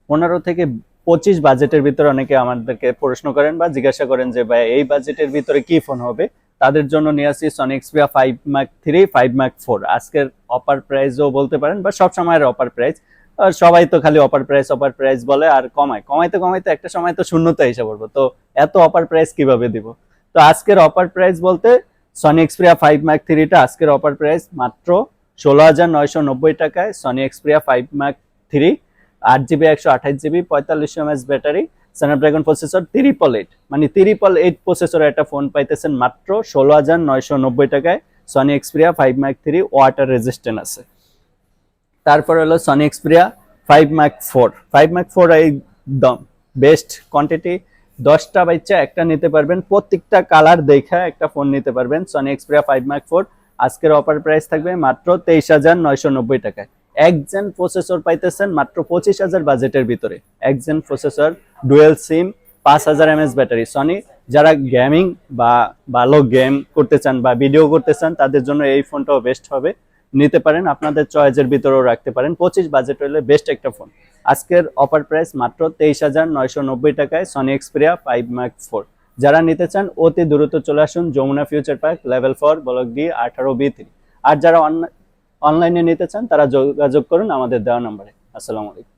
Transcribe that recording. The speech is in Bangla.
15 থেকে 25 বাজেটের ভিতরে অনেকে আমাদেরকে প্রশ্ন করেন বা জিজ্ঞাসা করেন যে ভাই এই বাজেটের ভিতরে কি ফোন হবে। তাদের জন্য নিয়ে আসি সনি এক্সপিরিয়া 5 মার্ক 3 5 মার্ক 4। আজকের অফার প্রাইসও বলতে পারেন বা সব সময়ের অফার প্রাইস। আর সবাই তো খালি অফার প্রাইস বলে আর কমাইতে কমাইতে একটা সময় তো শূন্যতা এসে পড়বো। তো এত অফার প্রাইস কিভাবে দিব? তো আজকের অফার প্রাইস বলতে সনি এক্সপিরিয়া 5 মার্ক 3টা আজকের অফার প্রাইস মাত্র 16,990 টাকায়। Sony Xperia 5 mark 3 8 GB 128 GB 45 mAh battery, Snapdragon processor 888, মানে 888 প্রসেসর একটা ফোন পাইতেছেন মাত্র 16,990 টাকায়। Sony Xperia 5 mark 3 water resistant আছে। তারপর হলো সনি এক্সপিরিয়া 5 মার্ক 4। 5 মার্ক 4 একদম বেস্ট কোয়ান্টিটি, 10টা বাচ্চা একটা নিতে পারবেন, প্রত্যেকটা কালার দেখা একটা ফোন নিতে পারবেন। সনি এক্সপিরিয়া 5 মার্ক 4 আজকের অফার প্রাইস থাকবে মাত্র 23,990 টাকায়। একজেন প্রসেসর পাইতেছেন মাত্র 25,000 বাজেটের ভিতরে। একজেন প্রসেসর, ডুয়েল সিম, 5000 mAh ব্যাটারি। সনি যারা গেমিং বা ভালো গেম করতে চান বা ভিডিও করতে চান তাদের জন্য এই ফোনটাও বেস্ট হবে, নিতে পারেন। আপনাদের চয়েসের ভিতরেও রাখতে পারেন। 25 বাজেট হলে বেস্ট একটা ফোন। আজকের অফার প্রাইস মাত্র 23,990 টাকায় সনি এক্সপিরিয়া 5 মার্ক 4। যারা নিতে চান অতি দ্রুত চলে আসুন Jamuna future park, level 4, block D, 18B3। আর যারা অনলাইনে নিতে চান তারা যোগাযোগ করুন আমাদের দেওয়া নম্বরে। আসসালামু আলাইকুম।